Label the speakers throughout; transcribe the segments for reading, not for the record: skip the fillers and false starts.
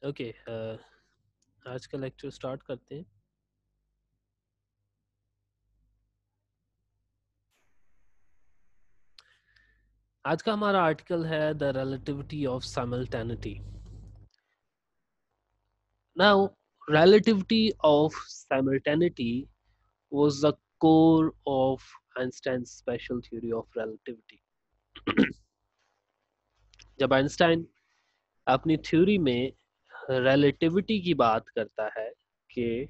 Speaker 1: Okay, आज का lecture start करते हैं। आज का हमारा आर्टिकल है the relativity of simultaneity. Now, relativity of simultaneity was the core of Einstein's special theory of relativity. जब आइंस्टाइन अपनी थ्योरी में रिलेटिविटी की बात करता है कि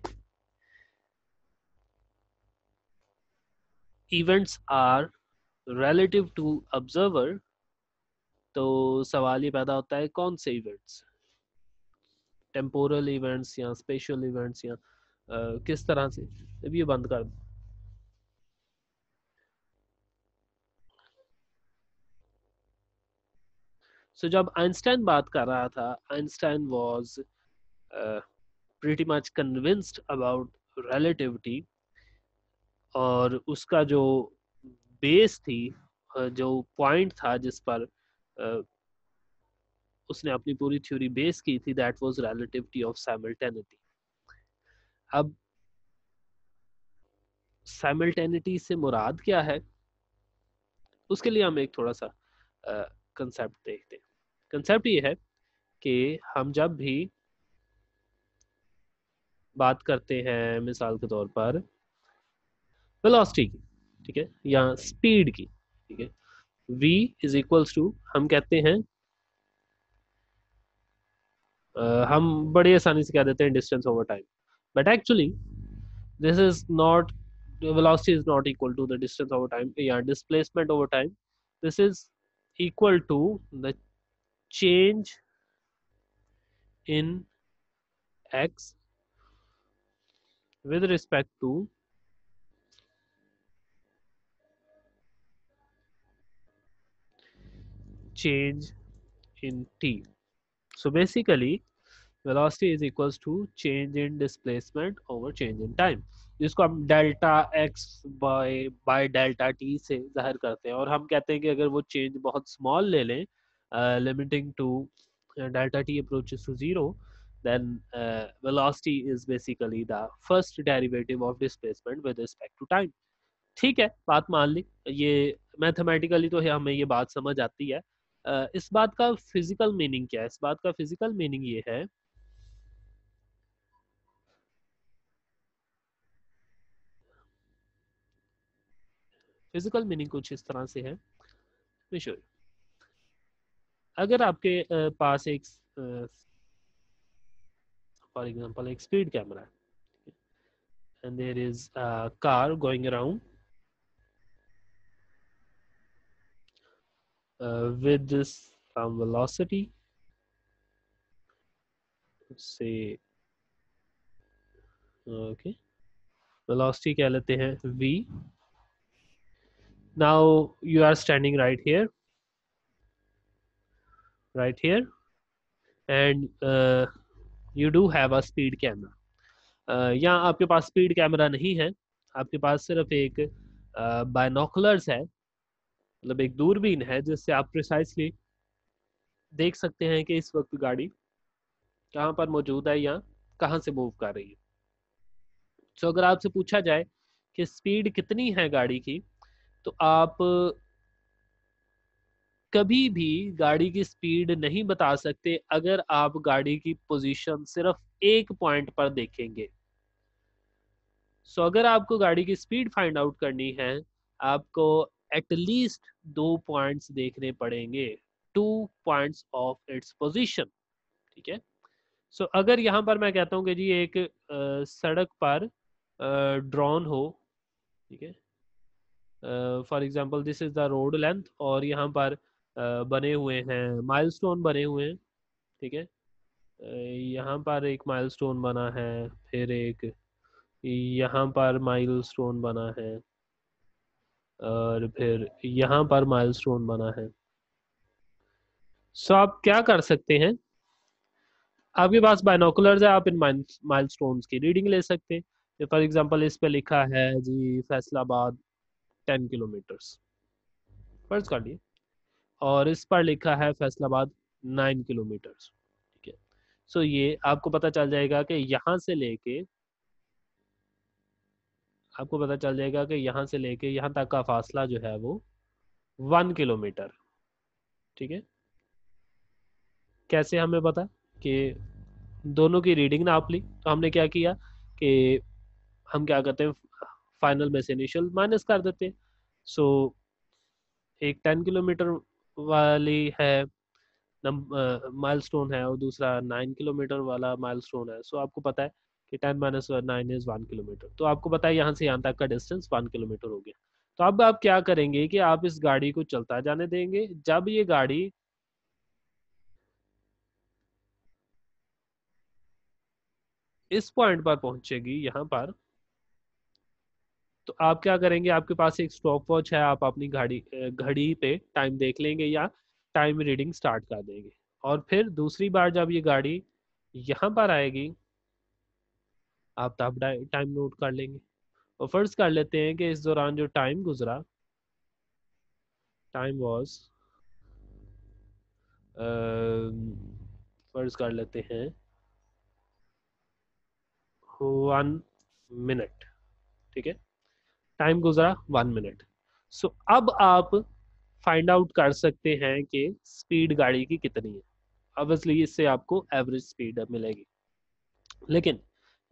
Speaker 1: events are relative to observer, तो सवाल ये पैदा होता है कौन से इवेंट्स, टेम्पोरल इवेंट्स या स्पेशल इवेंट्स या किस तरह से। अब ये बंद कर दो। सो जब आइंस्टाइन बात कर रहा था, Einstein was pretty much convinced about relativity, और उसका जो बेस थी, जो पॉइंट था जिस पर उसने अपनी पूरी थ्योरी बेस की थी, दैट वाज रिलेटिविटी ऑफ साइमल्टेनिटी। अब साइमल्टेनिटी से मुराद क्या है, उसके लिए हम एक थोड़ा सा कंसेप्ट देखते हैं। कंसेप्ट ये है कि हम जब भी बात करते हैं मिसाल के तौर पर वेलोसिटी की, ठीक है, या स्पीड की, ठीक है, v इज इक्वल्स टू, हम कहते हैं हम बड़ी आसानी से कह देते हैं distance over time, but actually this is not, velocity is not equal to the distance over time या displacement over time. This is equal to the change in x with respect to change in t. So basically velocity is equals to change in displacement over change in time, जिसको हम delta x by delta T से जाहिर करते हैं, और हम कहते हैं कि अगर वो चेंज बहुत स्मॉल ले लें, limiting to delta T approaches to zero, then velocity is basically the first derivative of displacement with respect to time. ठीक है, बात मान ली, ये मैथमेटिकली तो है, हमें ये बात समझ आती है। इस बात का फिजिकल मीनिंग क्या है? इस बात का फिजिकल मीनिंग ये है, फिजिकल मीनिंग कुछ इस तरह से है। विशुअल, अगर आपके पास एक फॉर एग्जांपल एक स्पीड कैमरा है, and there is a car going around with this some velocity, say okay, velocity कह लेते हैं v. Now you are standing right here, and you do have a speed camera. यहाँ आपके पास speed camera नहीं है, आपके पास सिर्फ एक बायनोकुलर्स है, मतलब एक दूरबीन है जिससे आप प्रिसाइसली देख सकते हैं कि इस वक्त गाड़ी कहाँ पर मौजूद है या कहाँ से मूव कर रही है। तो अगर आपसे पूछा जाए कि स्पीड कितनी है गाड़ी की, तो आप कभी भी गाड़ी की स्पीड नहीं बता सकते अगर आप गाड़ी की पोजीशन सिर्फ एक पॉइंट पर देखेंगे। सो अगर आपको गाड़ी की स्पीड फाइंड आउट करनी है, आपको एटलीस्ट 2 पॉइंट्स देखने पड़ेंगे, 2 पॉइंट्स ऑफ इट्स पोजीशन, ठीक है। सो अगर यहाँ पर मैं कहता हूँ कि जी एक सड़क पर ड्रोन हो, ठीक है, for example this is the road length, और यहाँ पर बने हुए हैं माइलस्टोन बने हुए हैं, ठीक है, यहाँ पर एक माइलस्टोन बना है, फिर एक यहाँ पर माइलस्टोन बना है, और फिर यहाँ पर माइलस्टोन बना है। सो आप क्या कर सकते हैं, आपके पास बाइनोकुलर्स है, आप इन माइलस्टोन्स की रीडिंग ले सकते हैं। फॉर एग्जांपल इस पे लिखा है जी फैसलाबाद 10 किलोमीटर्स, फर्ज कर लिए, और इस पर लिखा है फैसलाबाद 9 किलोमीटर्स, ठीक है। सो ये आपको पता चल जाएगा कि यहाँ से लेके आपको पता चल जाएगा कि यहाँ से लेके यहाँ तक का फासला जो है वो 1 किलोमीटर। ठीक है, कैसे हमें पता कि दोनों की रीडिंग नाप ली, तो हमने क्या किया कि हम क्या करते हैं, फाइनल में से इनिशियल माइनस कर देते हैं। सो एक 10 किलोमीटर वाली है माइलस्टोन है और दूसरा 9 किलोमीटर वाला माइलस्टोन है। सो आपको पता है कि 10 - 9 = 1 किलोमीटर, तो आपको पता है यहाँ से यहाँ तक का डिस्टेंस 1 किलोमीटर हो गया। तो अब आप क्या करेंगे कि आप इस गाड़ी को चलता जाने देंगे। जब ये गाड़ी इस पॉइंट पर पहुंचेगी यहाँ पर, तो आप क्या करेंगे, आपके पास एक स्टॉप वॉच है, आप अपनी घड़ी पे टाइम देख लेंगे या टाइम रीडिंग स्टार्ट कर देंगे। और फिर दूसरी बार जब ये गाड़ी यहाँ पर आएगी, आप तब टाइम नोट कर लेंगे। और फर्ज कर लेते हैं कि इस दौरान जो टाइम गुजरा, टाइम वॉज, फर्ज कर लेते हैं 1 मिनट। ठीक है, टाइम गुजरा 1 मिनट। सो अब आप फाइंड आउट कर सकते हैं कि स्पीड गाड़ी की कितनी है। ऑब्वियसली इससे आपको एवरेज स्पीड मिलेगी। लेकिन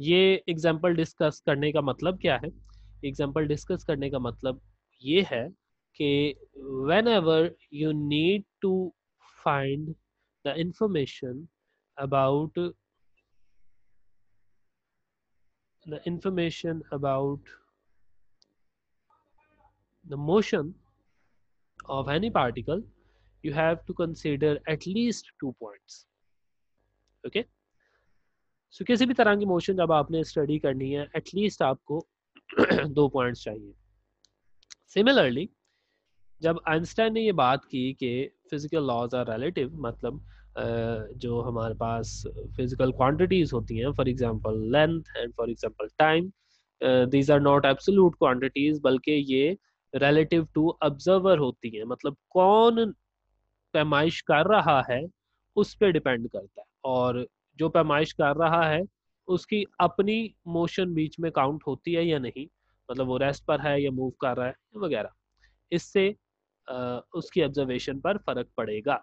Speaker 1: ये एग्जांपल डिस्कस करने का मतलब क्या है, एग्जांपल डिस्कस करने का मतलब ये है कि whenever you need to find the information about the information about the motion of any particle, you have to consider at least 2 points. Okay, so किसी भी तरह की मोशन जब आपने स्टडी करनी है, एटलीस्ट आपको 2 पॉइंट्स चाहिए। सिमिलरली जब आइंस्टाइन ने ये बात की कि फिजिकल लॉज आर रिलेटिव, मतलब जो हमारे पास फिजिकल क्वांटिटीज होती हैं, for example length and for example time, these are not absolute quantities, बल्कि ये रिलेटिव टू ऑब्जर्वर होती हैं। मतलब कौन पैमाइश कर रहा है उस पर डिपेंड करता है, और जो पैमाइश कर रहा है उसकी अपनी मोशन बीच में काउंट होती है या नहीं, मतलब वो रेस्ट पर है या मूव कर रहा है वगैरह। इससे उसकी ऑब्जर्वेशन पर फर्क पड़ेगा।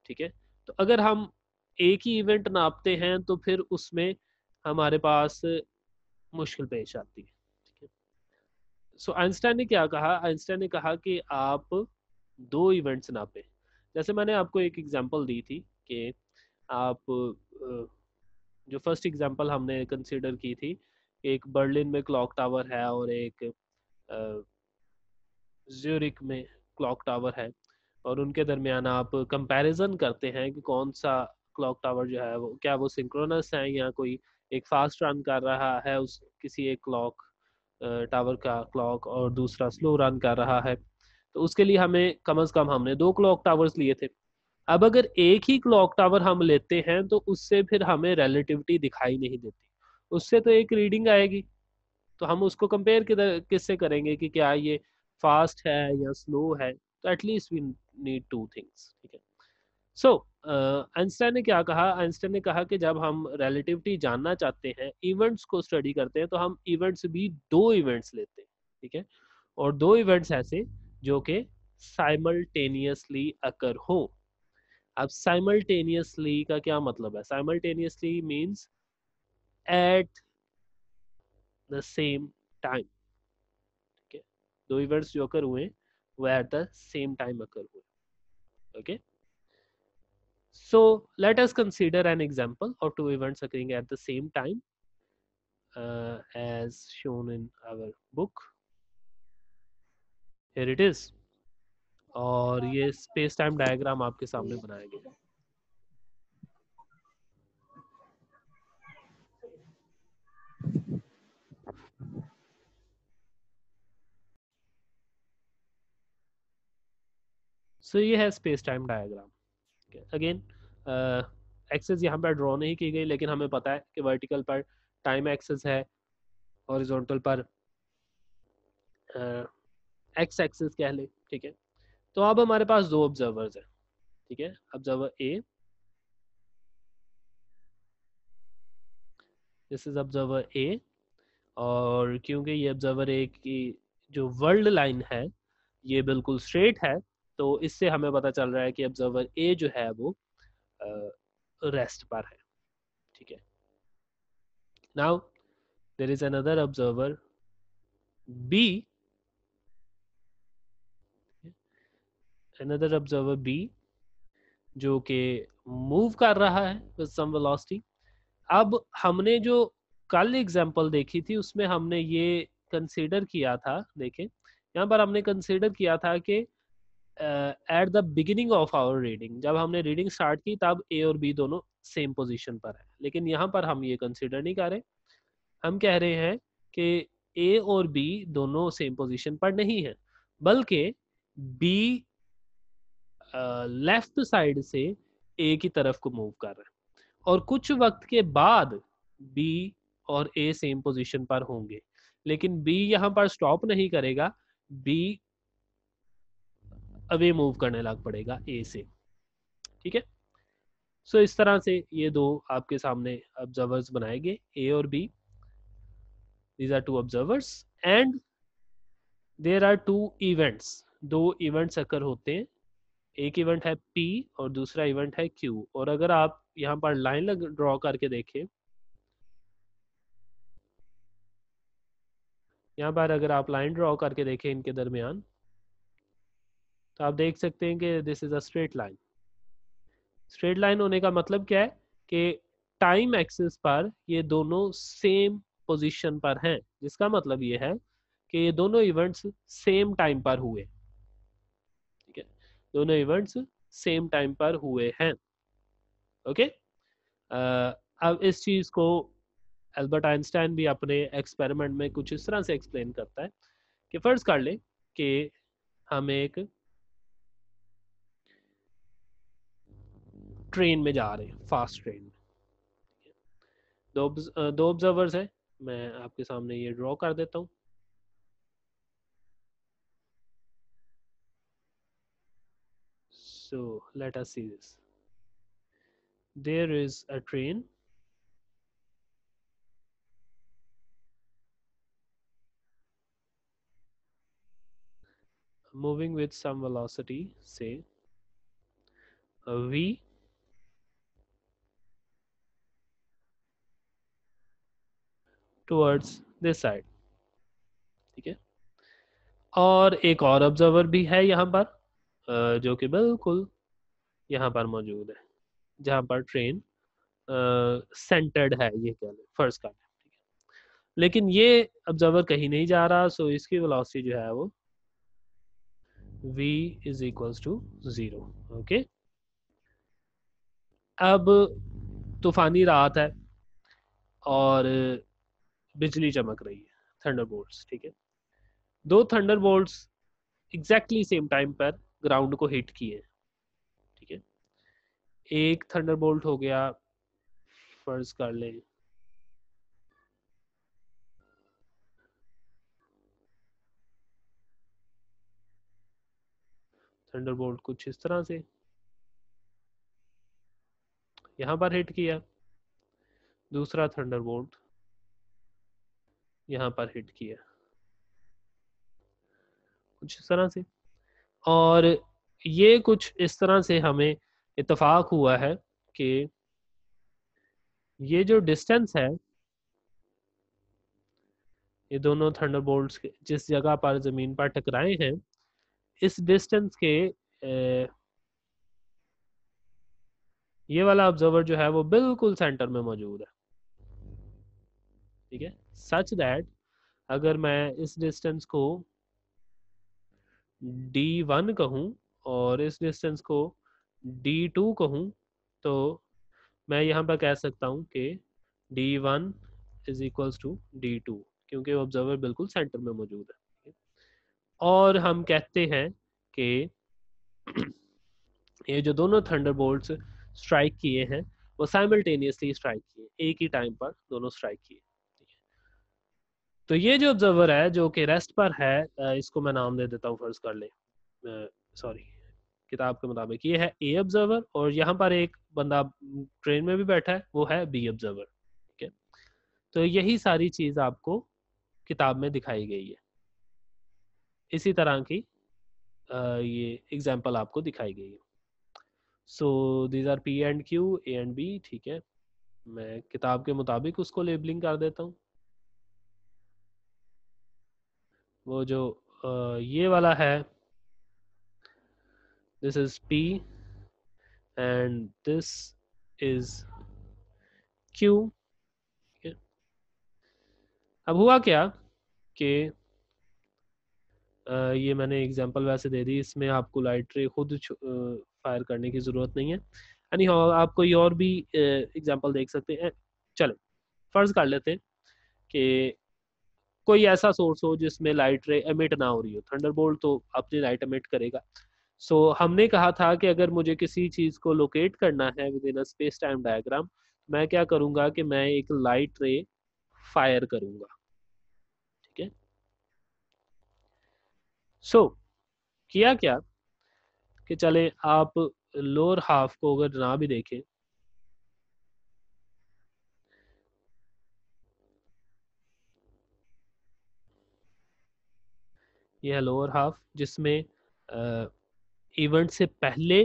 Speaker 1: ठीक है, तो अगर हम एक ही इवेंट नापते हैं तो फिर उसमें हमारे पास मुश्किल पेश आती है। ठीक है, सो आइंस्टाइन ने क्या कहा, आइंस्टाइन ने कहा कि आप दो इवेंट्स नापे। जैसे मैंने आपको एक एग्जांपल दी थी कि आप जो फर्स्ट एग्जांपल हमने कंसीडर की थी, एक बर्लिन में क्लॉक टावर है और एक ज्यूरिक में क्लॉक टावर है, और उनके दरमियान आप कंपैरिजन करते हैं कि कौन सा क्लॉक टावर जो है वो क्या वो सिंक्रोनस है या कोई एक फास्ट रन कर रहा है उस किसी एक क्लॉक टावर का क्लॉक, और दूसरा स्लो रन कर रहा है। तो उसके लिए हमें कम से कम हमने दो क्लॉक टावर्स लिए थे। अब अगर एक ही क्लॉक टावर हम लेते हैं तो उससे फिर हमें रिलेटिविटी दिखाई नहीं देती, उससे तो एक रीडिंग आएगी। तो हम उसको कंपेयर किससे करेंगे कि क्या ये फास्ट है या स्लो है। तो at least we need two things. ठीक है, सो आइंस्टाइन ने क्या कहा, आइंस्टाइन ने कहा कि जब हम रिलेटिविटी जानना चाहते हैं, इवेंट्स को स्टडी करते हैं, तो हम इवेंट्स भी दो इवेंट्स लेते हैं। ठीक है, और दो इवेंट्स ऐसे जो कि साइमल्टेनियसली अकर हो। अब साइमल्टेनियसली का क्या मतलब है, simultaneously means at the same time. ठीक है, दो इवेंट्स जो अकर हुए वो एट द सेम टाइम अकर हुए। Okay, so let us consider an example of two events occurring at the same time, as shown in our book. Here it is, और ये space time diagram आपके सामने बनाया गया है। सो ये है space time diagram. Again axes यहाँ पर ड्रॉ नहीं की गई, लेकिन हमें पता है कि वर्टिकल पर टाइम एक्सेस है, हॉरिजॉन्टल पर एक्स एक्सेस कह ले। ठीक है, तो अब हमारे पास दो ऑब्जर्वर्स हैं। ठीक है, observer A this is observer A, और क्योंकि ये ऑब्जर्वर ए की जो वर्ल्ड लाइन है ये बिल्कुल स्ट्रेट है, तो इससे हमें पता चल रहा है कि ऑब्जर्वर ए जो है वो रेस्ट पर है। ठीक है, now there is another observer B, another observer B जो कि मूव कर रहा है विद सम वेलोसिटी। अब हमने जो कल एग्जांपल देखी थी उसमें हमने ये कंसीडर किया था, देखें यहाँ पर हमने कंसीडर किया था कि at the beginning of our reading, जब हमने रीडिंग स्टार्ट की तब ए और बी दोनों सेम पोजीशन पर है, लेकिन यहाँ पर हम ये कंसीडर नहीं कर रहे। हम कह रहे हैं कि ए और बी दोनों सेम पोजीशन पर नहीं है, बल्कि बी लेफ्ट साइड से ए की तरफ को मूव कर रहा है, और कुछ वक्त के बाद बी और ए सेम पोजीशन पर होंगे, लेकिन बी यहाँ पर स्टॉप नहीं करेगा, बी अवे मूव करने लग पड़ेगा ए से। ठीक है, सो इस तरह से ये दो आपके सामने ऑब्जर्वर्स बनाएंगे, ए और B, these are two observers, and there are two events, दो इवेंट्स अकर होते हैं, एक इवेंट है पी और दूसरा इवेंट है क्यू। और अगर आप यहाँ पर लाइन ड्रॉ करके देखें, यहाँ पर अगर आप लाइन ड्रॉ करके देखें इनके दरमियान, तो आप देख सकते हैं कि this is a straight line. Straight line होने का मतलब क्या है कि टाइम एक्सिस पर ये दोनों सेम पोजीशन पर हैं, जिसका मतलब ये है कि ये दोनों इवेंट्स सेम टाइम पर हुए। ठीक है, दोनों इवेंट्स सेम टाइम पर हुए हैं। ओके, अब इस चीज को एल्बर्ट आइंस्टाइन भी अपने एक्सपेरिमेंट में कुछ इस तरह से एक्सप्लेन करता है कि फर्ज कर ले कि हम एक ट्रेन में जा रहे हैं, फास्ट ट्रेन में, दो ऑब्जर्वर्स हैं, मैं आपके सामने ये ड्रॉ कर देता हूँ। So let us see this. There is a train moving with some velocity, say v, towards this side। ठीक है, और एक और ऑब्जर्वर भी है यहाँ पर, जो कि बिल्कुल यहाँ पर मौजूद है, जहाँ पर ट्रेन सेंटर्ड है, ये कह लें, फर्ज कर लें। ठीक है, लेकिन ये ऑब्जर्वर कहीं नहीं जा रहा, सो इसकी वेलोसिटी जो है वो v is equals to 0। Okay, अब तूफानी रात है और बिजली चमक रही है, थंडरबोल्ट्स। ठीक है, दो थंडरबोल्ट्स एग्जैक्टली सेम टाइम पर ग्राउंड को हिट किए। ठीक है, एक थंडरबोल्ट हो गया, फर्ज कर लें थंडरबोल्ट कुछ इस तरह से यहाँ पर हिट किया, दूसरा थंडरबोल्ट यहाँ पर हिट किया, कुछ इस तरह से। और ये कुछ इस तरह से हमें इत्तेफाक हुआ है कि ये जो डिस्टेंस है, ये दोनों थंडरबोल्ट्स जिस जगह पर जमीन पर टकराए हैं, इस डिस्टेंस के ये वाला ऑब्जर्वर जो है वो बिल्कुल सेंटर में मौजूद है। ठीक है, सच दैट अगर मैं इस डिस्टेंस को d1 कहूँ और इस डिस्टेंस को d2 कहूँ, तो मैं यहाँ पर कह सकता हूँ कि d1 is equals to d2, क्योंकि ऑब्जर्वर बिल्कुल सेंटर में मौजूद है। और हम कहते हैं कि ये जो दोनों थंडरबोल्ट्स स्ट्राइक किए हैं वो साइमल्टेनियसली स्ट्राइक किए, एक ही टाइम पर दोनों स्ट्राइक किए। तो ये जो ऑब्जर्वर है जो कि रेस्ट पर है, इसको मैं नाम दे देता हूँ, फर्ज कर ले, सॉरी, किताब के मुताबिक ये है ए ऑब्जर्वर, और यहाँ पर एक बंदा ट्रेन में भी बैठा है, वो है बी ऑब्जर्वर। ठीक है, तो यही सारी चीज़ आपको किताब में दिखाई गई है। इसी तरह की ये एग्जाम्पल आपको दिखाई गई है। So these are P and Q, A and B, ठीक है। मैं किताब के मुताबिक उसको लेबलिंग कर देता हूँ। वो जो ये वाला है, this is P and this is Q. अब हुआ क्या कि ये मैंने एग्जांपल वैसे दे दी, इसमें आपको लाइट रे खुद फायर करने की ज़रूरत नहीं है। यानी हाँ, आप कोई और भी एग्जांपल देख सकते हैं। चलो फर्ज कर लेते हैं कि कोई ऐसा सोर्स हो जिसमें लाइट रे एमिट ना हो रही हो। थंडरबोल्ट तो अपनी लाइट एमिट करेगा। सो हमने कहा था कि अगर मुझे किसी चीज़ को लोकेट करना है with in a space time diagram, मैं क्या करूँगा कि मैं एक लाइट रे फायर करूँगा, ठीक है। सो किया क्या कि चले आप लोअर हाफ को अगर ना भी देखें, यह है लोअर हाफ जिसमें इवेंट से पहले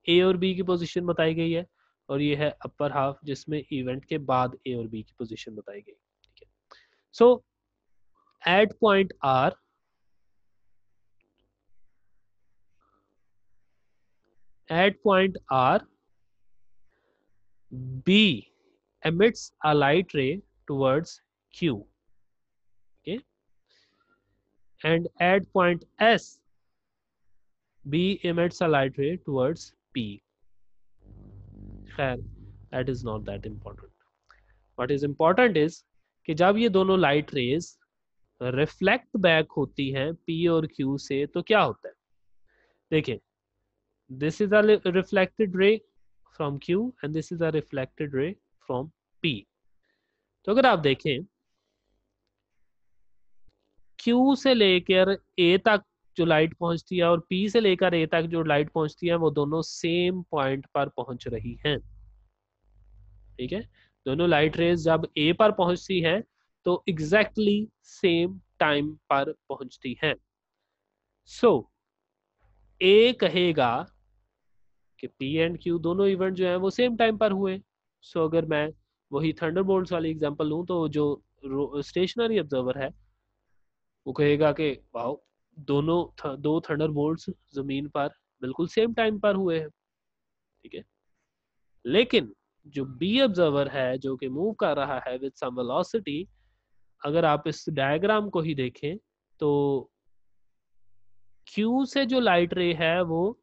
Speaker 1: ए और बी की पोजीशन बताई गई है, और ये है अपर हाफ जिसमें इवेंट के बाद ए और बी की पोजीशन बताई गई, ठीक है। So at point R, at point R B emits a light ray towards Q, okay, and at point S B emits a light ray towards P. खैर, that is not that important. What is important is कि जब ये दोनों light rays reflect back होती हैं P और Q से, तो क्या होता है। देखिए, this is a reflected ray from Q and this is a reflected ray from P. तो अगर आप देखें Q से लेकर A तक जो लाइट पहुंचती है और P से लेकर A तक जो लाइट पहुंचती है, वो दोनों सेम पॉइंट पर पहुंच रही हैं, ठीक है। दोनों लाइट रेज जब A पर पहुंचती हैं तो एग्जैक्टली सेम टाइम पर पहुंचती हैं। सो A कहेगा कि P एंड Q दोनों इवेंट जो हैं वो सेम टाइम पर हुए। सो अगर मैं वही थंडरबोल्ट्स वाली एग्जांपल लूं, तो जो स्टेशनरी ऑब्जर्वर है वो कहेगा कि वाओ, दो थंडरबोल्ट्स जमीन पर बिल्कुल सेम टाइम पर हुए हैं, ठीक है। लेकिन जो बी ऑब्जर्वर है जो कि मूव कर रहा है विद सम वेलोसिटी, अगर आप इस डायग्राम को ही देखें तो Q से जो लाइट रे है वो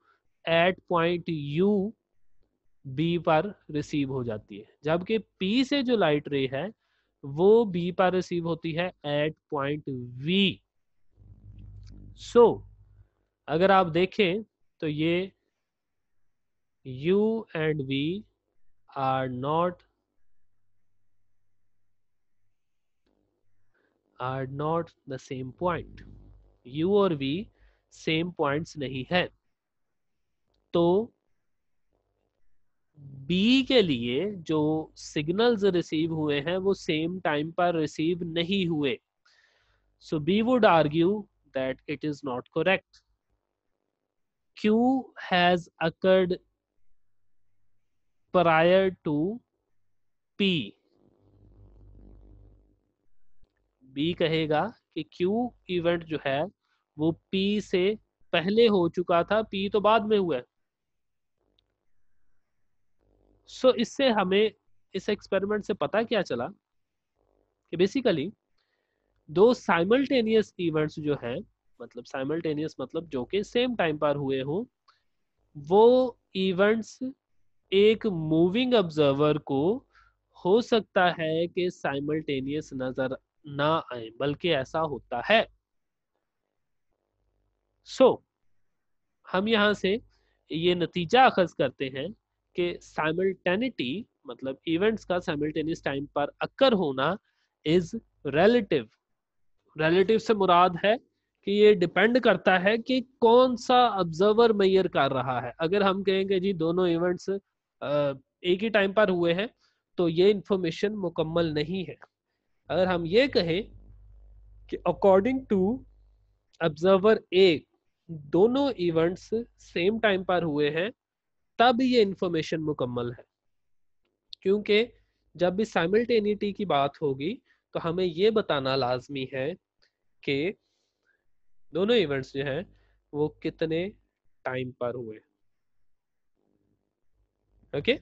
Speaker 1: एट पॉइंट U B पर रिसीव हो जाती है, जबकि P से जो लाइट रे है वो B पर रिसीव होती है एट पॉइंट V। सो अगर आप देखें तो ये U and V are not the same point। U और V सेम पॉइंट्स नहीं है। तो B के लिए जो सिग्नल्स रिसीव हुए हैं वो सेम टाइम पर रिसीव नहीं हुए। सो B would argue that it is not correct। Q has occurred prior to P। B कहेगा कि Q इवेंट जो है वो P से पहले हो चुका था, P तो बाद में हुआ है। सो इससे हमें इस एक्सपेरिमेंट से पता क्या चला कि बेसिकली दो साइमल्टेनियस इवेंट्स जो हैं, मतलब साइमल्टेनियस मतलब जो कि सेम टाइम पर हुए हों, वो इवेंट्स एक मूविंग ऑब्जर्वर को हो सकता है कि साइमल्टेनियस नजर ना आए, बल्कि ऐसा होता है। सो हम यहाँ से ये नतीजा अखज करते हैं कि साइमल्टेनिटी मतलब इवेंट्स का साइमल्टेनियस टाइम पर अक्कर होना इज रिलेटिव। रिलेटिव से मुराद है कि ये डिपेंड करता है कि कौन सा ऑब्जर्वर मेजर कर रहा है। अगर हम कहेंगे जी दोनों इवेंट्स एक ही टाइम पर हुए हैं, तो ये इंफॉर्मेशन मुकम्मल नहीं है। अगर हम ये कहें कि अकॉर्डिंग टू ऑब्जर्वर ए दोनों इवेंट्स सेम टाइम पर हुए हैं, तब ये इंफॉर्मेशन मुकम्मल है। क्योंकि जब भी साइमल्टेनिटी की बात होगी तो हमें ये बताना लाजमी है कि दोनों इवेंट्स जो हैं वो कितने टाइम पर हुए। Okay,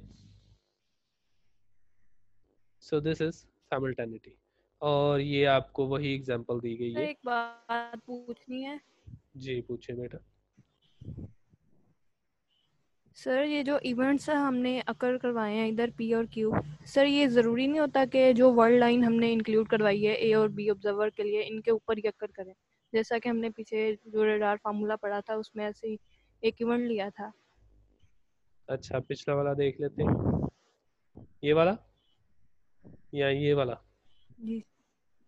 Speaker 1: so this is simultaneity. और ये आपको वही एग्जांपल दी गई
Speaker 2: सर
Speaker 1: है।
Speaker 2: एक बात पूछनी है।
Speaker 1: जी पूछे बेटा।
Speaker 2: सर ये जो इवेंट्स हमने अकर करवाए हैं इधर पी और क्यू, सर ये ज़रूरी नहीं होता कि जो वर्ल्ड लाइन हमने इंक्लूड करवाई है ए और बी ऑब्जर्वर के लिए इनके ऊपर ही अकर करें, जैसा कि हमने पीछे जो रडार फार्मूला पढ़ा था उसमें ऐसे ही एक इवेंट लिया था।
Speaker 1: अच्छा पिछला वाला देख लेते हैं, ये वाला या ये वाला।
Speaker 2: जी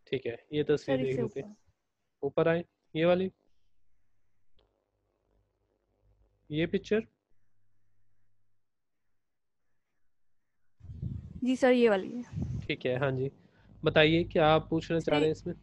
Speaker 1: ठीक है, ये तस्वीर
Speaker 2: सर
Speaker 1: देख
Speaker 2: इससे
Speaker 1: लेते हैं।
Speaker 2: ऊपर।
Speaker 1: ऊपर आए, ये वाली, ये पिक्चर।
Speaker 2: जी सर ये वाली है।
Speaker 1: ठीक है, हाँ जी, बताइए क्या आप पूछना चाह
Speaker 2: सर
Speaker 1: रहे हैं इसमें।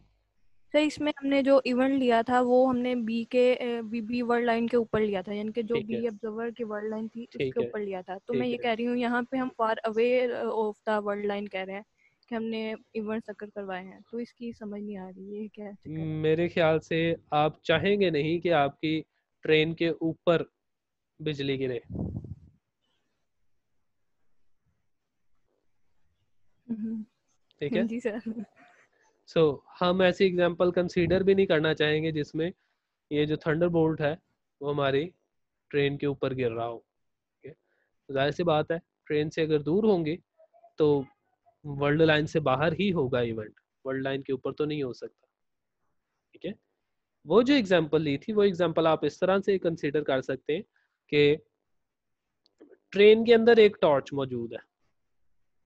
Speaker 2: सर इसमें हमने जो इवेंट लिया था वो हमने बी के बी बी वर्ल्ड लाइन के ऊपर लिया था, यानी कि जो
Speaker 1: ठीक है,
Speaker 2: बी ऑब्जर्वर की वर्ल्ड लाइन थी
Speaker 1: ठीक
Speaker 2: उसके
Speaker 1: है,
Speaker 2: ऊपर लिया था। तो मैं
Speaker 1: ठीक
Speaker 2: ये
Speaker 1: है।
Speaker 2: कह रही हूँ यहाँ पे हम far away of the world line कह रहे हैं कि हमने इवेंट्स अकर करवाए हैं, तो इसकी समझ नहीं आ रही ये क्या चक्कर है।
Speaker 1: मेरे ख्याल से आप चाहेंगे नहीं कि आपकी ट्रेन के ऊपर बिजली गिरे। ठीक है,
Speaker 2: जी सर।
Speaker 1: सो हम ऐसी एग्जांपल कंसीडर भी नहीं करना चाहेंगे जिसमें ये जो थंडरबोल्ट है वो हमारी ट्रेन के ऊपर गिर रहा हो। ठीक है, तो जाहिर सी बात है ट्रेन से अगर दूर होंगे तो वर्ल्ड लाइन से बाहर ही होगा इवेंट, वर्ल्ड लाइन के ऊपर तो नहीं हो सकता। ठीक है, वो जो एग्जांपल ली थी वो एग्जांपल आप इस तरह से कंसीडर कर सकते हैं कि ट्रेन के अंदर एक टॉर्च मौजूद है,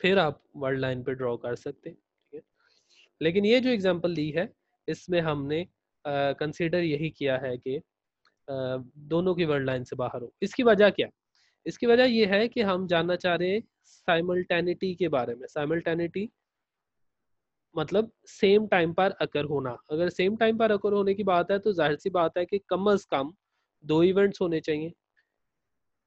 Speaker 1: फिर आप वर्ल्ड लाइन पे ड्रॉ कर सकते हैं। ठीक है, लेकिन ये जो एग्जांपल दी है इसमें हमने कंसीडर यही किया है कि दोनों की वर्ल्ड लाइन से बाहर हो। इसकी वजह क्या है? इसकी वजह यह है कि हम जानना चाह रहे हैं साइमल्टेनिटी के बारे में। साइमल्टेनिटी मतलब सेम टाइम पर अकर होना। अगर सेम टाइम पर अकर होने की बात है तो जाहिर सी बात है कि कम अज कम दो इवेंट्स होने चाहिए।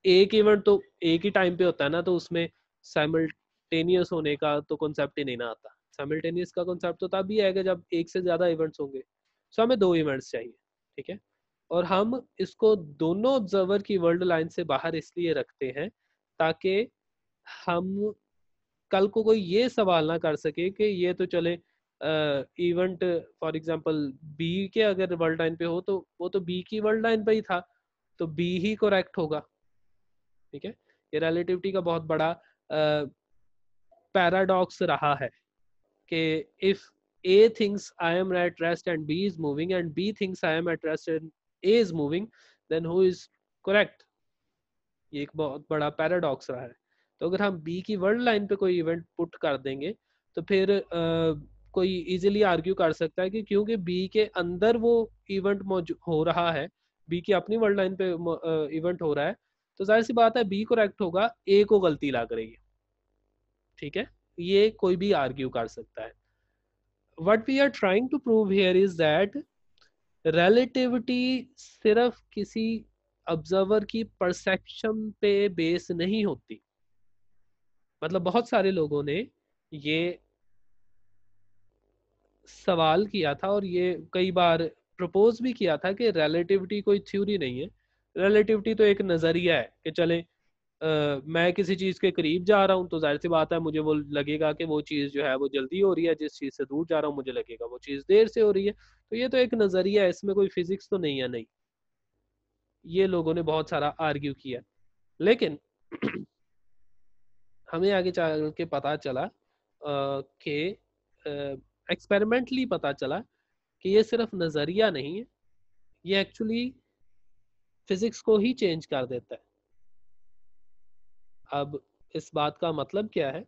Speaker 1: एक इवेंट तो एक ही टाइम पे होता है ना, तो उसमें साइमल्टेनियस होने का तो कॉन्सेप्ट ही नहीं ना आता। साइमल्टेनियस का कॉन्सेप्ट तो तब ही आएगा जब एक से ज्यादा इवेंट्स होंगे। सो हमें दो इवेंट्स चाहिए। ठीक है, और हम इसको दोनों ऑब्जर्वर की वर्ल्ड लाइन से बाहर इसलिए रखते हैं ताकि हम कल को कोई ये सवाल ना कर सके कि ये तो चले इवेंट फॉर एग्जांपल बी के अगर वर्ल्ड लाइन पे हो तो वो तो बी की वर्ल्ड लाइन पे ही था, तो बी ही करेक्ट होगा। ठीक है, ये रिलेटिविटी का बहुत बड़ा पैराडॉक्स रहा है कि if A thinks I am at rest and B is moving and B thinks I am at rest and A is moving, then who is correct. ये एक बहुत बड़ा पैराडॉक्स रहा है। तो अगर हम बी की वर्ल्ड लाइन पे कोई इवेंट पुट कर देंगे तो फिर कोई इजीली आर्ग्यू कर सकता है कि क्योंकि बी के अंदर वो इवेंट हो रहा है, बी की अपनी वर्ल्ड लाइन पे इवेंट हो रहा है, तो जाहिर सी बात है बी करेक्ट होगा, ए को गलती लग रही है। ठीक है, ये कोई भी आर्ग्यू कर सकता है। What we are trying to prove here is that relativity सिर्फ किसी ऑब्जर्वर की परसेप्शन पे बेस नहीं होती। मतलब बहुत सारे लोगों ने ये सवाल किया था और ये कई बार प्रपोज भी किया था कि रिलेटिविटी कोई थ्योरी नहीं है, रिलेटिविटी तो एक नज़रिया है कि चले मैं किसी चीज़ के करीब जा रहा हूँ तो जाहिर सी बात है मुझे वो लगेगा कि वो चीज़ जो है वो जल्दी हो रही है, जिस चीज़ से दूर जा रहा हूँ मुझे लगेगा वो चीज़ देर से हो रही है। तो ये तो एक नज़रिया है, इसमें कोई फिजिक्स तो नहीं है। नहीं, ये लोगों ने बहुत सारा आर्ग्यू किया, लेकिन हमें आगे चल के पता चला कि एक्सपेरिमेंटली पता चला कि ये सिर्फ नज़रिया नहीं है, ये एक्चुअली फिजिक्स को ही चेंज कर देता है। अब इस बात का मतलब क्या है?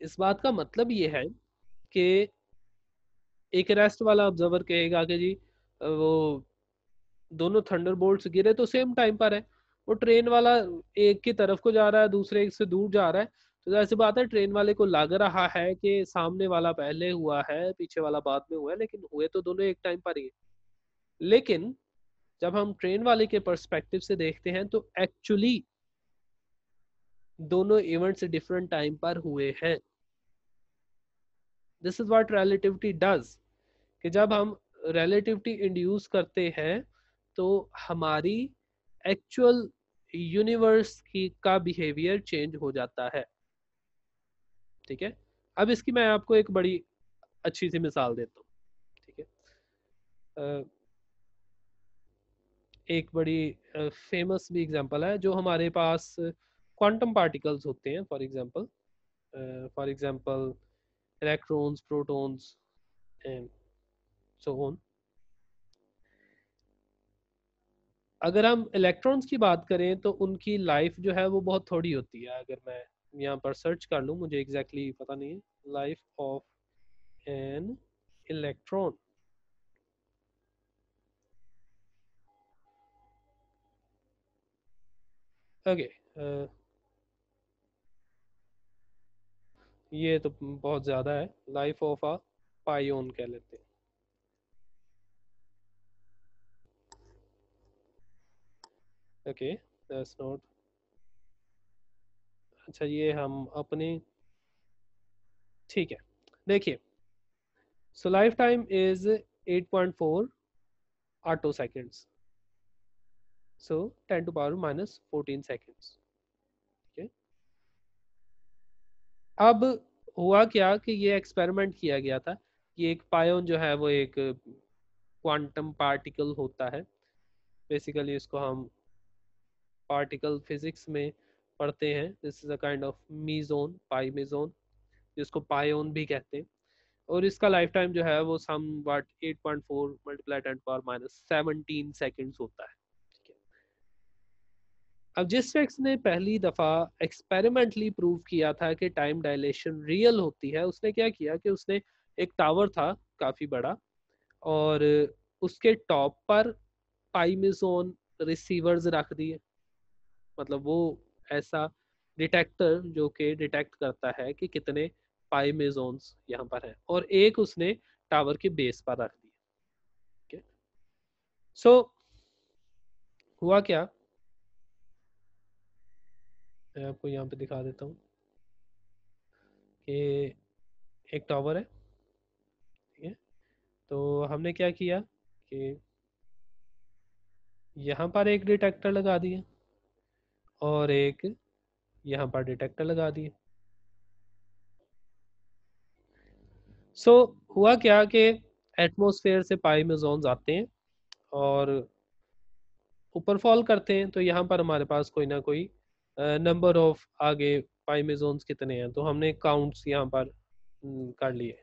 Speaker 1: इस बात का मतलब ये है कि एक रेस्ट वाला ऑब्जर्वर कहेगा कि जी वो दोनों थंडरबोल्ट्स गिरे तो सेम टाइम पर है। वो ट्रेन वाला एक की तरफ को जा रहा है, दूसरे एक से दूर जा रहा है, तो जैसे बात है, ट्रेन वाले को लग रहा है कि सामने वाला पहले हुआ है, पीछे वाला बाद में हुआ है, लेकिन हुए तो दोनों एक टाइम पर ही है। लेकिन जब हम ट्रेन वाले के पर्सपेक्टिव से देखते हैं तो एक्चुअली दोनों इवेंट्स डिफरेंट टाइम पर हुए हैं। This is what relativity does, कि जब हम रिलेटिविटी इंड्यूस करते हैं तो हमारी एक्चुअल यूनिवर्स की का बिहेवियर चेंज हो जाता है। ठीक है, अब इसकी मैं आपको एक बड़ी अच्छी सी मिसाल देता हूँ। ठीक है, एक बड़ी फेमस भी एग्जांपल है, जो हमारे पास क्वांटम पार्टिकल्स होते हैं, for example electrons, protons and so on. अगर हम इलेक्ट्रॉन्स की बात करें तो उनकी लाइफ जो है वो बहुत थोड़ी होती है। अगर मैं यहाँ पर सर्च कर लूँ, मुझे एग्जैक्टली पता नहीं है, life of an electron. Okay, ये तो बहुत ज़्यादा है, लाइफ ऑफ अ पायोन कह लेते हैं। ओके, दैट्स नॉट, अच्छा ये हम अपने, ठीक है, देखिए, so life time is 8.4 attoseconds, so 10 to power minus 14 seconds. अब हुआ क्या कि ये एक्सपेरिमेंट किया गया था कि एक पायोन जो है वो एक क्वांटम पार्टिकल होता है। बेसिकली इसको हम पार्टिकल फिजिक्स में पढ़ते हैं। This is a kind of meson, pi meson, जिसको पायोन भी कहते हैं। और इसका लाइफ टाइम जो है वो सम वाट 8.4 मल्टीप्लाई 10 पावर माइनस 17 सेकेंड्स होता है। ठीक है, अब जिस शख्स ने पहली दफा एक्सपेरिमेंटली प्रूव किया था कि टाइम डायलेशन रियल होती है, उसने क्या किया कि उसने एक टावर था काफी बड़ा, और उसके टॉप पर पाइमेजोन रिसीवर्स रख दिए। मतलब वो ऐसा डिटेक्टर जो कि डिटेक्ट करता है कि कितने पाइमेजोन्स यहाँ पर हैं, और एक उसने टावर के बेस पर रख दिया। ठीक है, सो हुआ क्या, मैं आपको यहाँ पे दिखा देता हूँ कि एक टावर है। ठीक है, तो हमने क्या किया कि यहाँ पर एक डिटेक्टर लगा दिया और एक यहाँ पर डिटेक्टर लगा दिए। सो हुआ क्या कि एटमॉस्फेयर से पाई मेजॉन्स आते हैं और ऊपर फॉल करते हैं, तो यहाँ पर हमारे पास कोई ना कोई नंबर ऑफ आगे पाई मेजॉन्स कितने हैं, तो हमने काउंट्स यहाँ पर कर लिए,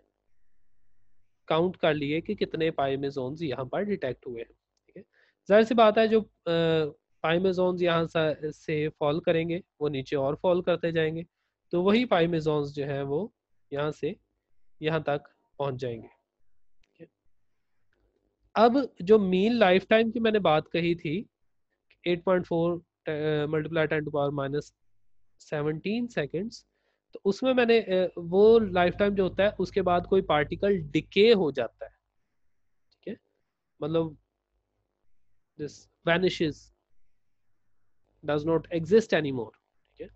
Speaker 1: काउंट कर लिए कि कितने पाई मेजॉन्स यहाँ पर डिटेक्ट हुए हैं। ठीक है, जाहिर सी बात है, जो पाई मेजॉन्स यहाँ से फॉल करेंगे वो नीचे और फॉल करते जाएंगे, तो वही पाई मेजॉन्स जो है वो यहाँ से यहाँ तक पहुँच जाएंगे। ठीक है, अब जो मीन लाइफ टाइम की मैंने बात कही थी, 8.4 multiply 10 to power minus 17 seconds, तो उसमें मैंने वो लाइफ टाइम जो होता है उसके बाद कोई पार्टिकल डिके हो जाता है। ठीक है, मतलब this vanishes, does not exist any more. ठीक है,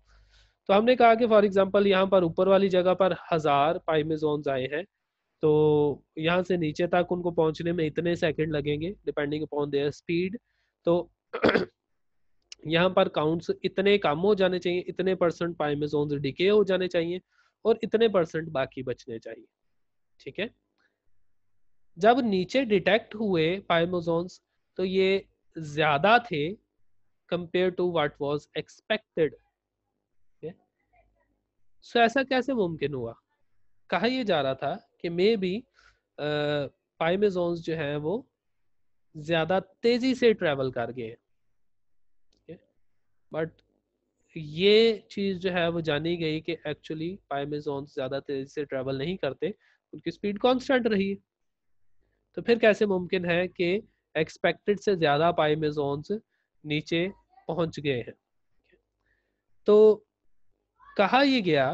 Speaker 1: तो हमने कहा कि फॉर एग्जांपल यहाँ पर ऊपर वाली जगह पर 1000 पाइमेजोन्स आए हैं, तो यहाँ से नीचे तक उनको पहुंचने में इतने सेकंड लगेंगे डिपेंडिंग अपॉन देयर स्पीड। तो यहाँ पर काउंट्स इतने कम हो जाने चाहिए, इतने परसेंट पाइमेजोन्स डिके हो जाने चाहिए और इतने परसेंट बाकी बचने चाहिए। ठीक है, जब नीचे डिटेक्ट हुए पाइमेजोन्स तो ये ज्यादा थे compare to what was expected. So ऐसा कैसे मुमकिन हुआ? कहा यह जा रहा था कि मे बी पाइमेजोन्स जो है वो ज्यादा तेजी से ट्रेवल कर गए। बट ये चीज जो है वो जानी गई कि एक्चुअली पाइमेजोन्स ज्यादा तेजी से ट्रेवल नहीं करते, उनकी स्पीड कांस्टेंट रही। तो फिर कैसे मुमकिन है कि एक्सपेक्टेड से ज्यादा पाइमेजोन्स नीचे पहुंच गए हैं? तो कहा ये गया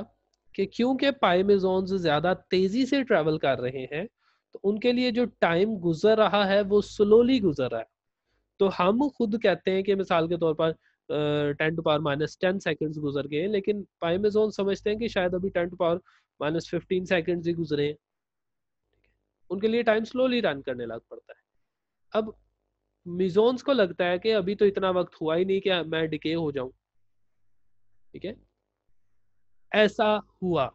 Speaker 1: कि क्योंकि पाइमेजोन्स ज़्यादा तेज़ी से ट्रैवल कर रहे हैं, तो उनके लिए जो टाइम गुज़र रहा है वो स्लोली गुज़र रहा है। तो हम खुद कहते हैं कि मिसाल के तौर पर 10 टू पावर माइनस 10 सेकंड्स गुज़र गए हैं, लेकिन पाइमेजोन समझते हैं कि शायद अभी 10 टू पावर माइनस 15 सेकंड्स ही गुज़रे हैं। उनके लिए टाइम स्लोली रन करने लग पड़ता है। अब मिज़ोन्स को लगता है कि अभी तो इतना वक़्त हुआ ही नहीं कि मैं डिके हो जाऊँ, ठीक है? ऐसा हुआ,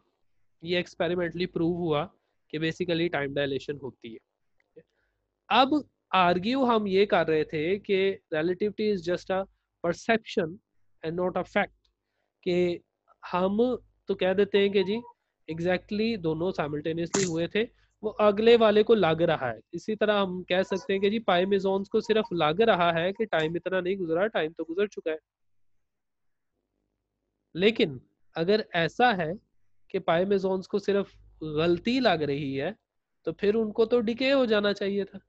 Speaker 1: ये एक्सपेरिमेंटली प्रूव हुआ कि बेसिकली टाइम डायलेशन होती है। अब आर्ग्यू हम ये कर रहे थे कि relativity is just a perception and not a fact, कि हम तो कह देते हैं कि जी एग्जैक्टली दोनों साइमल्टेनियसली हुए थे, वो अगले वाले को लग रहा है। इसी तरह हम कह सकते हैं कि जी पाइमेजोन्स को सिर्फ लग रहा है कि टाइम इतना नहीं गुजरा, टाइम तो गुजर चुका है। लेकिन अगर ऐसा है कि पाइमेजोन्स को सिर्फ गलती लग रही है, तो फिर उनको तो डिके हो जाना चाहिए था।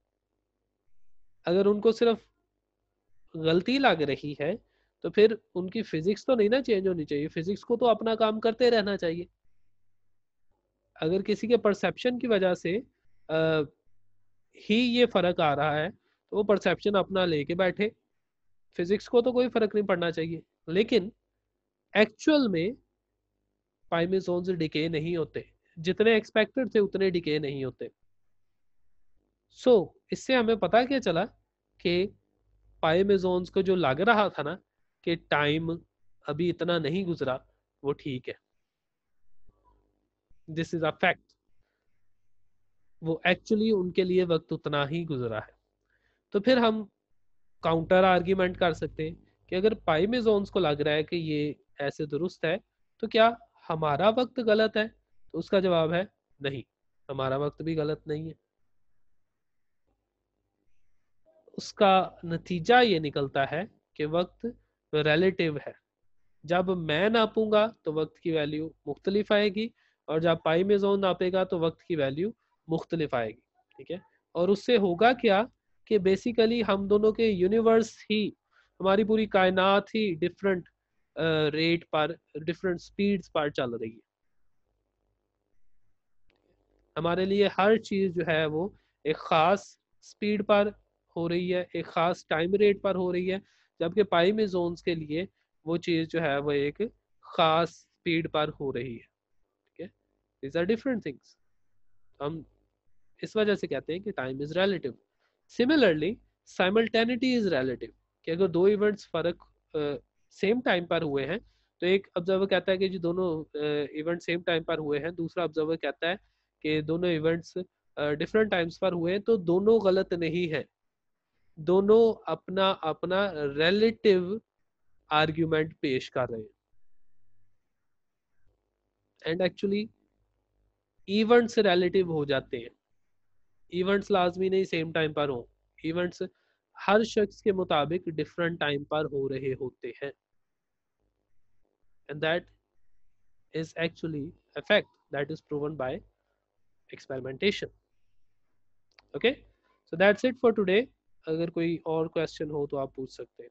Speaker 1: अगर उनको सिर्फ गलती लग रही है, तो फिर उनकी फिजिक्स तो नहीं ना चेंज होनी चाहिए, फिजिक्स को तो अपना काम करते रहना चाहिए। अगर किसी के परसेप्शन की वजह से आ, ही ये फर्क आ रहा है, तो वो परसेप्शन अपना लेके बैठे, फिजिक्स को तो कोई फर्क नहीं पड़ना चाहिए। लेकिन एक्चुअल में पाइमेजोन्स डिके नहीं होते, जितने एक्सपेक्टेड थे उतने डिके नहीं होते। सो इससे हमें पता क्या चला कि पाइमेजोन्स को जो लग रहा था ना कि टाइम अभी इतना नहीं गुजरा, वो ठीक है, दिस इज अ फैक्ट। वो एक्चुअली उनके लिए वक्त उतना ही गुजरा है। तो फिर हम काउंटर आर्ग्यूमेंट कर सकते हैं कि अगर पाइमेजोन्स को लग रहा है कि ये ऐसे दुरुस्त है, तो क्या हमारा वक्त गलत है? तो उसका जवाब है नहीं, हमारा वक्त भी गलत नहीं है। उसका नतीजा ये निकलता है कि वक्त रिलेटिव है। जब मैं नापूंगा तो वक्त की वैल्यू मुख्तलिफ आएगी, और जब पाई में जोन नापेगा तो वक्त की वैल्यू मुख्तलिफ आएगी। ठीक है, और उससे होगा क्या कि बेसिकली हम दोनों के यूनिवर्स ही, हमारी पूरी कायनात ही डिफरेंट रेट पर, डिफरेंट स्पीड्स पर चल रही है। हमारे लिए हर चीज़ जो है वो एक ख़ास स्पीड पर हो रही है, एक ख़ास टाइम रेट पर हो रही है, जबकि पाई में जोन्स के लिए वो चीज़ जो है वो एक ख़ास स्पीड पर हो रही है। ठीक है, दीज आर डिफरेंट थिंग्स। हम इस वजह से कहते हैं कि time is relative. Similarly simultaneity is relative, कि अगर दो इवेंट्स फर्क सेम टाइम पर हुए हैं, तो एक ऑब्जर्वर कहता है कि जी दोनों इवेंट सेम टाइम पर हुए हैं, दूसरा ऑब्जर्वर कहता है कि दोनों इवेंट्स डिफरेंट टाइम्स पर हुए हैं, तो दोनों गलत नहीं है, दोनों अपना अपना रिलेटिव आर्ग्यूमेंट पेश कर रहे हैं। एंड एक्चुअली इवेंट्स रिलेटिव हो जाते हैं, इवेंट्स लाजमी नहीं सेम टाइम पर हो, इवेंट्स हर शख्स के मुताबिक डिफरेंट टाइम पर हो रहे होते हैं, and that is actually a fact that is proven by experimentation. Okay, so that's it for today. अगर कोई और क्वेश्चन हो तो आप पूछ सकते हैं।